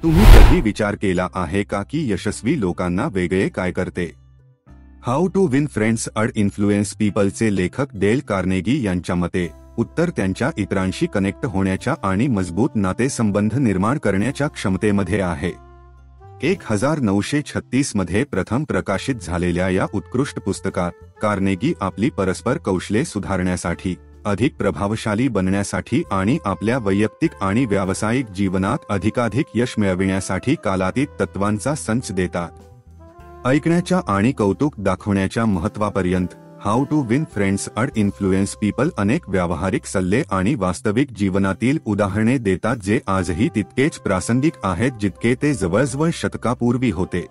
तुम्ही कधी विचार केला आहे का की यशस्वी लोकांना वेगळे काय करते? How to win friends and influence पीपलचे लेखक डेल कार्नेगी यांच्या मते उत्तर त्यांच्या इतरांशी कनेक्ट होण्याच्या आणि मजबूत नातेसंबंध निर्माण करण्याच्या क्षमतेमध्ये आहे. 1936 मध्ये प्रथम प्रकाशित झालेल्या या उत्कृष्ट पुस्तकात कार्नेगी आपली परस्पर कौशल्ये सुधारण्यासाठी, अधिक प्रभावशाली बनण्यासाठी आणि आपल्या वैयक्तिक आणि व्यावसायिक जीवनात अधिकाधिक यश मिळविण्यासाठी कालातीत तत्वांचा संच देतात. ऐकण्याच्या आणि कौतुक दाखवण्याच्या महत्त्वापर्यंत how to win friends and influence people अनेक व्यावहारिक सल्ले आणि वास्तविक जीवनातील उदाहरणे देतात जे आजही तितकेच प्रासंगिक आहेत जितके ते जवळजवळ शतकापूर्वी होते.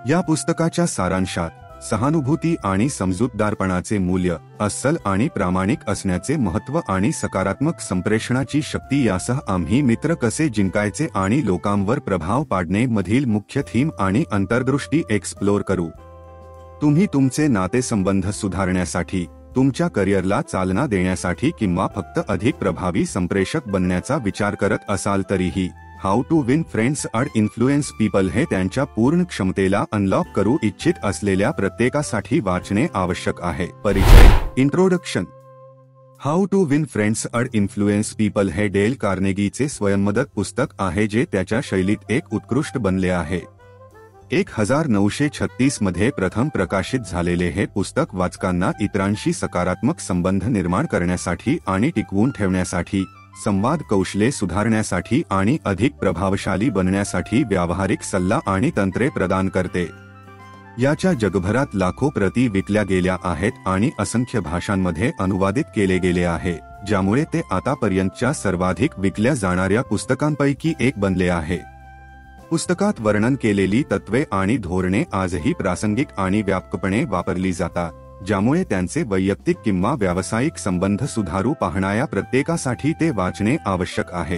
या पुस्तकाच्या सारांशात सहानुभूती आणि समजूतदारपणाचे मूल्य, अस्सल आणि प्रामाणिक असण्याचे महत्त्व आणि सकारात्मक संप्रेषणाची शक्ती यासह आम्ही मित्र कसे जिंकायचे आणि लोकांवर प्रभाव पाडणे मधील मुख्य थीम आणि अंतर्दृष्टी एक्सप्लोर करू. तुम्ही तुमचे नातेसंबंध सुधारण्यासाठी, तुमच्या करिअरला चालना देण्यासाठी किंवा फक्त अधिक प्रभावी संप्रेषक बनण्याचा विचार करत असाल तरीही how to win friends and influence people हे त्यांच्या पूर्ण क्षमतेला अनलॉक करू इच्छित असलेल्या प्रत्येकासाठी वाचणे आवश्यक आहे. परिचय. Introduction. How to win friends and influence people हे डेल कार्नेगीचे स्वयंमदत पुस्तक आहे जे त्याच्या शैलीत एक उत्कृष्ट बनले आहे. 1936 मध्ये प्रथम प्रकाशित झालेले हे पुस्तक वाचकांना इतरांशी सकारात्मक संबंध निर्माण करण्यासाठी आणि टिकवून ठेवण्यासाठी, संवाद कौशल्ये सुधारण्यासाठी आणि अधिक प्रभावशाली बनण्यासाठी व्यावहारिक सल्ला आणि तंत्रे प्रदान करते. याच्या जगभरात लाखो प्रती विकल्या गेल्या आहेत आणि असंख्य भाषांमध्ये अनुवादित केले गेले आहे, ज्यामुळे ते आतापर्यंतच्या सर्वाधिक विकल्या जाणाऱ्या पुस्तकांपैकी एक बनले आहे. पुस्तकात वर्णन केलेली तत्त्वे आणि धोरणे आजही प्रासंगिक आणि व्यापकपणे वापरली जातात, ज्यामुळे त्यांचे वैयक्तिक किंवा व्यावसायिक संबंध सुधारू पाहणाऱ्या प्रत्येकासाठी ते वाचणे आवश्यक आहे.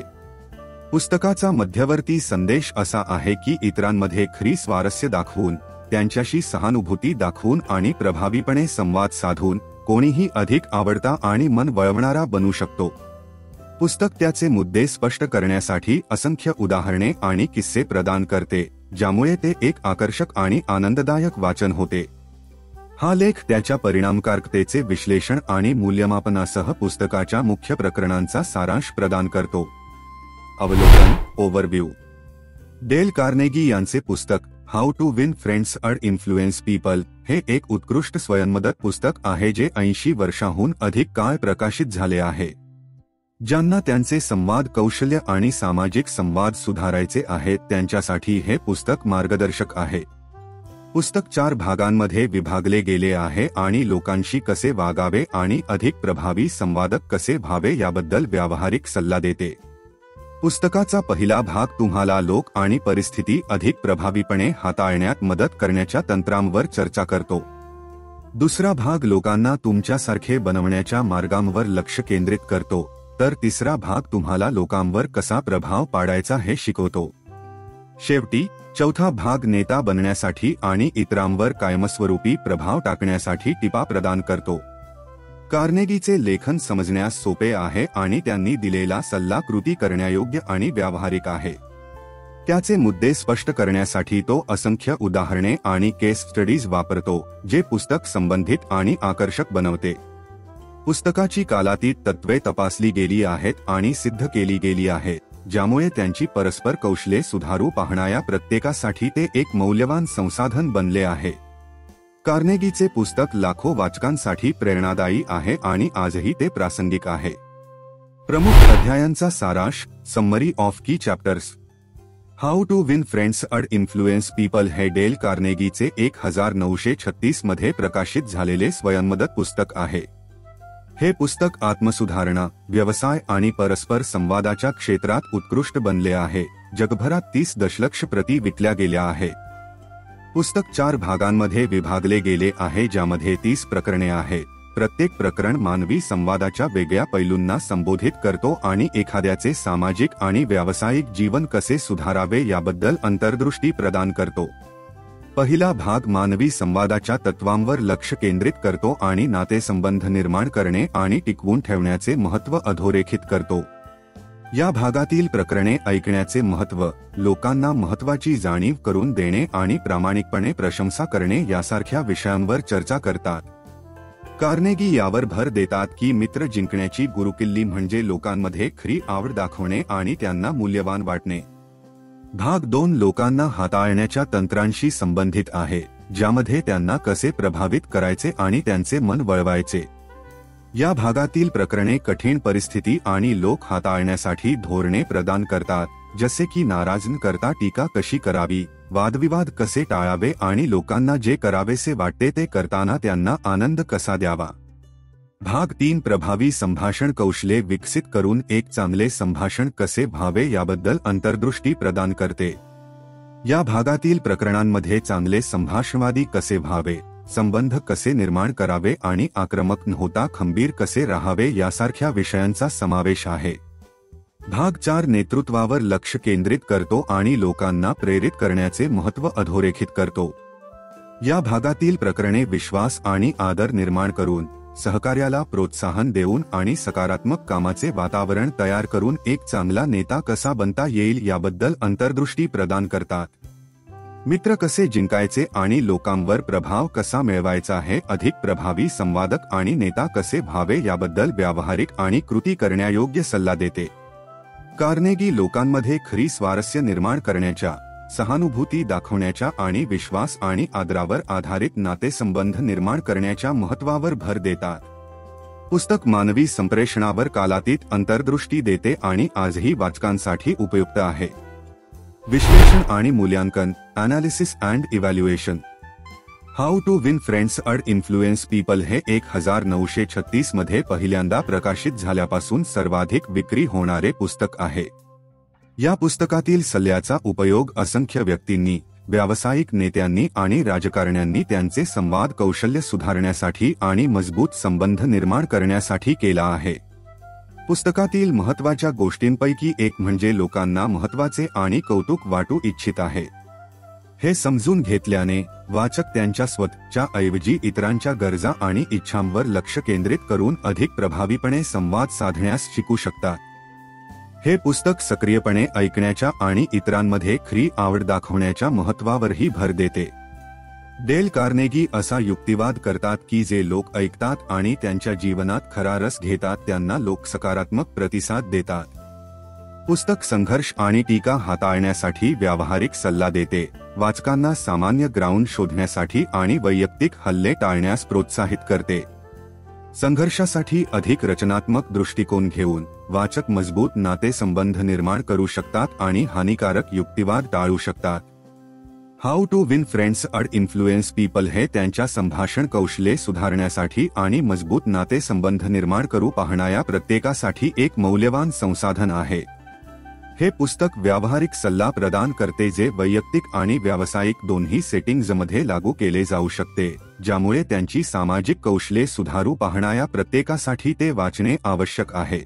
पुस्तकाचा मध्यवर्ती संदेश असा आहे की इतरांमध्ये खरी स्वारस्य दाखवून, त्यांच्याशी सहानुभूती दाखवून आणि प्रभावीपणे संवाद साधून कोणीही अधिक आवडता आणि मन वळवणारा बनू शकतो. पुस्तक त्याचे मुद्दे स्पष्ट करण्यासाठी असंख्य उदाहरणे आणि किस्से प्रदान करते, ज्यामुळे ते एक आकर्षक आणि आनंददायक वाचन होते. हा लेख त्याच्या परिणामकारकतेचे विश्लेषण आणि मूल्यमापनासह पुस्तकाच्या मुख्य प्रकरणांचा सारांश प्रदान करतो. अवलोकन. ओव्हरव्ह्यू. डेल कार्नेगी यांचे पुस्तक how to win friends and influence people हे एक उत्कृष्ट स्वयंमदत पुस्तक आहे जे 80 वर्षांहून अधिक काळ प्रकाशित झाले आहे. ज्यांना त्यांचे संवाद कौशल्य आणि सामाजिक संवाद सुधारायचे आहेत त्यांच्यासाठी हे पुस्तक मार्गदर्शक आहे. पुस्तक 4 भागांमध्ये विभागले गेले आहे आणि लोकांशी कसे वागावे आणि अधिक प्रभावी संवादक कसे व्हावे याबद्दल व्यावहारिक सल्ला देते. पुस्तकाचा पहिला भाग तुम्हाला लोक आणि परिस्थिती अधिक प्रभावीपणे हाताळण्यात मदत करण्याच्या तंत्रांवर चर्चा करतो. दुसरा भाग लोकांना तुमच्यासारखे बनवण्याच्या मार्गांवर लक्ष केंद्रित करतो, तर तिसरा भाग तुम्हाला लोकांवर कसा प्रभाव पाडायचा हे शिकवतो. शेवटी चौथा भाग नेता बनण्यासाठी आणि इतरांवर कायमस्वरूपी प्रभाव टाकण्यासाठी टिपा प्रदान करतो. कार्नेगीचे लेखन समजण्यास सोपे आहे आणि त्यांनी दिलेला सल्ला कृती करण्यायोग्य आणि व्यावहारिक आहे. त्याचे मुद्दे स्पष्ट करण्यासाठी तो असंख्य उदाहरणे आणि केस स्टडीज वापरतो, जे पुस्तक संबंधित आणि आकर्षक बनवते. पुस्तकाची कालातीत तत्त्वे तपासली गेली आहेत आणि सिद्ध केली गेली आहेत, ज्यामुळे त्यांची परस्पर कौशल्ये सुधारू पाहणाऱ्या प्रत्येकासाठी ते एक मौल्यवान संसाधन बनले आहे. कार्नेगीचे पुस्तक लाखो वाचकांसाठी प्रेरणादायी आहे आणि आजही ते प्रासंगिक आहे. प्रमुख अध्यायांचा सारांश. Summary of key chapters. How to win friends and influence people हे डेल कार्नेगीचे 1936 मध्ये प्रकाशित झालेले स्वयंमदत पुस्तक आहे. हे पुस्तक आत्मसुधारणा, व्यवसाय आणि परस्पर संवादाच्या क्षेत्रात उत्कृष्ट बनले आहे. जगभरात 30 दशलक्ष प्रती विकल्या गेल्या आहेत. पुस्तक 4 भागांमध्ये विभागले गेले आहे, ज्यामध्ये 30 प्रकरणे आहेत. प्रत्येक प्रकरण मानवी संवादाच्या वेगळ्या पैलूंना संबोधित करतो आणि एखाद्याचे सामाजिक आणि व्यावसायिक जीवन कसे सुधारावे याबद्दल अंतर्दृष्टी प्रदान करतो. पहिला भाग मानवी संवादाच्या तत्वांवर लक्ष केंद्रित करतो आणि नातेसंबंध निर्माण करणे आणि टिकवून ठेवण्याचे महत्त्व अधोरेखित करतो. या भागातील प्रकरणे ऐकण्याचे महत्त्व, लोकांना महत्त्वाची जाणीव करून देणे आणि प्रामाणिकपणे प्रशंसा करणे यासारख्या विषयांवर चर्चा करतात. कार्नेगी यावर भर देतात की मित्र जिंकण्याची गुरुकिल्ली म्हणजे लोकांमध्ये खरी आवड दाखवणे आणि त्यांना मूल्यवान वाटणे. भाग 2 लोकांना हाताळण्याच्या तंत्रांशी संबंधित आहे, ज्यामध्ये त्यांना कसे प्रभावित करायचे आणि त्यांचे मन वळवायचे. या भागातील प्रकरणे कठीण परिस्थिती आणि लोक हाताळण्यासाठी धोरणे प्रदान करतात, जसे की नाराज न करता टीका कशी करावी, वादविवाद कसे टाळावे आणि लोकांना जे करावेसे वाटते ते करताना त्यांना आनंद कसा द्यावा. भाग 3 प्रभावी संभाषण कौशल्ये विकसित करून एक चांगले संभाषण कसे व्हावे याबद्दल अंतर्दृष्टी प्रदान करते. या भागातील प्रकरणांमध्ये चांगले संभाषणवादी कसे व्हावे, संबंध कसे निर्माण करावे आणि आक्रमक न होता खंबीर कसे राहावे यासारख्या विषयांचा समावेश आहे. भाग 4 नेतृत्वावर लक्ष केंद्रित करतो आणि लोकांना प्रेरित करण्याचे महत्त्व अधोरेखित करतो. या भागातील प्रकरणे विश्वास आणि आदर निर्माण करून, सहकार्याला प्रोत्साहन देऊन आणि सकारात्मक कामाचे वातावरण तयार करून एक चांगला नेता कसा बनता येईल याबद्दल अंतर्दृष्टी प्रदान करतात. मित्र कसे जिंकायचे आणि लोकांवर प्रभाव कसा मिळवायचा हे अधिक प्रभावी संवादक आणि नेता कसे व्हावे याबद्दल व्यावहारिक आणि कृती करण्यायोग्य सल्ला देते. कार्नेगी लोकांमध्ये खरी स्वारस्य निर्माण करण्याच्या, सहानुभूती दाखवण्याच्या आणि विश्वास आणि आदरावर आधारित नातेसंबंध निर्माण करण्याच्या महत्त्वावर भर देतात. पुस्तक मानवी संप्रेषणावर कालातीत अंतर्दृष्टी देते आणि आजही वाचकांसाठी उपयुक्त आहे. विश्लेषण आणि मूल्यांकन, analysis and evaluation. How to win friends and influence people हे 1936 मध्ये पहिल्यांदा प्रकाशित झाल्यापासून सर्वाधिक विक्री होणारे पुस्तक आहे. या पुस्तकातील सल्ल्याचा उपयोग असंख्य व्यक्तींनी, व्यावसायिक नेत्यांनी आणि राजकारण्यांनी त्यांचे संवाद कौशल्य सुधारण्यासाठी आणि मजबूत संबंध निर्माण करण्यासाठी केला आहे. पुस्तकातील महत्त्वाच्या गोष्टींपैकी एक म्हणजे लोकांना महत्त्वाचे आणि कौतुक वाटू इच्छित आहे. हे समजून घेतल्याने वाचक त्यांच्या स्वतःच्या ऐवजी इतरांच्या गरजा आणि इच्छांवर लक्ष केंद्रित करून अधिक प्रभावीपणे संवाद साधण्यास शिकू शकतात. हे पुस्तक सक्रियपणे ऐकण्याच्या आणि इतरांमध्ये खरी आवड दाखवण्याच्या महत्त्वावरही भर देते. डेल कार्नेगी असा युक्तिवाद करतात की जे लोक ऐकतात आणि त्यांच्या जीवनात खरा रस घेतात त्यांना लोक सकारात्मक प्रतिसाद देतात. पुस्तक संघर्ष आणि टीका हाताळण्यासाठी व्यावहारिक सल्ला देते, वाचकांना सामान्य ग्राउंड शोधण्यासाठी आणि वैयक्तिक हल्ले टाळण्यास प्रोत्साहित करते. संघर्षासाठी अधिक रचनात्मक दृष्टिकोन घेऊन वाचक मजबूत नातेसंबंध निर्माण करू शकतात आणि हानिकारक युक्तिवाद टाळू शकतात. How to win friends and influence people हे त्यांच्या संभाषण कौशल्ये सुधारण्यासाठी आणि मजबूत नातेसंबंध निर्माण करू पाहणाऱ्या प्रत्येकासाठी एक मौल्यवान संसाधन आहे. हे पुस्तक व्यावहारिक सल्ला प्रदान करते जे वैयक्तिक आणि व्यावसायिक दोन्ही सेटिंग्जमध्ये लागू केले जाऊ शकते, ज्यामुळे त्यांची सामाजिक कौशल्ये सुधारू पाहणाऱ्या प्रत्येकासाठी ते वाचणे आवश्यक आहे.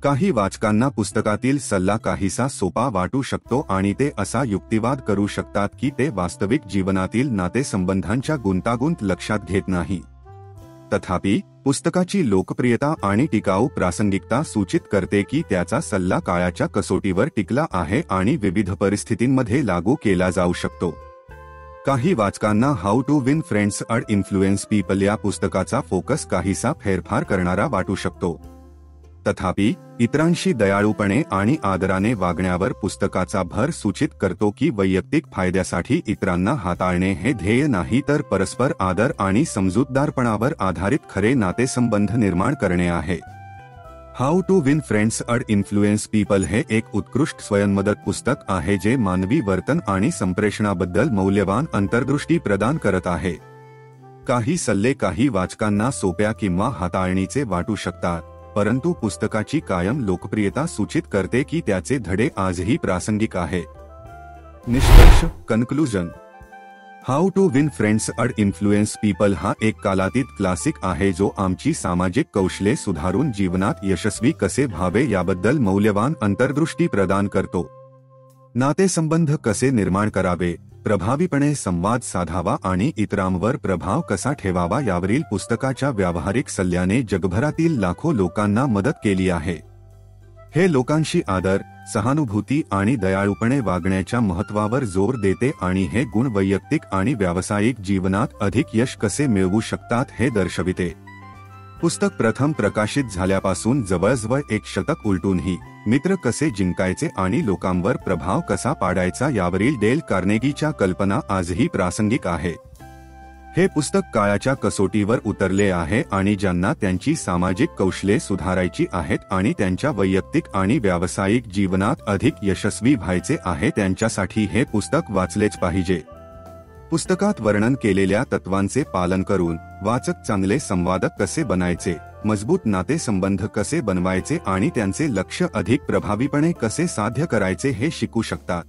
काही वाचकांना पुस्तकातील सल्ला काहीसा सोपा वाटू शकतो आणि ते असा युक्तिवाद करू शकतात की ते वास्तविक जीवनातील नातेसंबंधांच्या गुंतागुंत लक्षात घेत नाही. तथापि पुस्तकाची लोकप्रियता आणि टिकाऊ प्रासंगिकता सूचित करते की त्याचा सल्ला काळाच्या कसोटीवर टिकला आहे आणि विविध परिस्थितींमध्ये लागू केला जाऊ शकतो. काही वाचकांना how to win friends and influence people या पुस्तकाचा फोकस काहीसा फेरफार करणारा वाटू शकतो. तथापि इतरांशी दयाळूपणे आणि आदराने वागण्यावर पुस्तकाचा भर सूचित करतो की वैयक्तिक फायद्यासाठी इतरांना हाताळणे हे ध्येय नाही तर परस्पर आदर आणि समजूतदारपणावर आधारित खरे नातेसंबंध निर्माण करणे आहे. How to win friends and influence people हे एक उत्कृष्ट स्वयंमदत पुस्तक आहे जे मानवी वर्तन आणि संप्रेषणाबद्दल मौल्यवान अंतर्दृष्टी प्रदान करत आहे. काही सल्ले काही वाचकांना सोप्या किंवा हाताळणीचे वाटू शकतात, परंतु पुस्तकाची कायम लोकप्रियता सूचित करते की त्याचे धडे आजही प्रासंगिक आहेत. निष्कर्ष, conclusion. How to win friends and influence people हा एक कालातीत क्लासिक आहे जो आमची सामाजिक कौशल्ये सुधारून जीवनात यशस्वी कसे व्हावे याबद्दल मौल्यवान अंतर्दृष्टी प्रदान करतो. नातेसंबंध कसे निर्माण करावे, प्रभावीपणे संवाद साधावा आणि इतरांवर प्रभाव कसा ठेवावा यावरील पुस्तकाच्या व्यावहारिक सल्ल्याने जगभरातील लाखो लोकांना मदत केली आहे. हे लोकांशी आदर, सहानुभूती आणि दयाळूपणे वागण्याच्या महत्त्वावर जोर देते आणि हे गुण वैयक्तिक आणि व्यावसायिक जीवनात अधिक यश कसे मिळवू शकतात हे दर्शविते. पुस्तक प्रथम प्रकाशित झाल्यापासून जवळजवळ 1 शतक उलटूनही मित्र कसे जिंकायचे आणि लोकांवर प्रभाव कसा पाडायचा यावरील डेल कार्नेगीच्या कल्पना आजही प्रासंगिक आहे. हे पुस्तक काळाच्या कसोटीवर उतरले आहे आणि ज्यांना त्यांची सामाजिक कौशल्ये सुधारायची आहेत आणि त्यांच्या वैयक्तिक आणि व्यावसायिक जीवनात अधिक यशस्वी व्हायचे आहे त्यांच्यासाठी हे पुस्तक वाचलेच पाहिजे. पुस्तकात वर्णन केलेल्या तत्वांचे पालन करून वाचक चांगले संवादक कसे बनायचे, मजबूत नातेसंबंध कसे बनवायचे आणि त्यांचे लक्ष्य अधिक प्रभावीपणे कसे साध्य करायचे हे शिकू शकतात.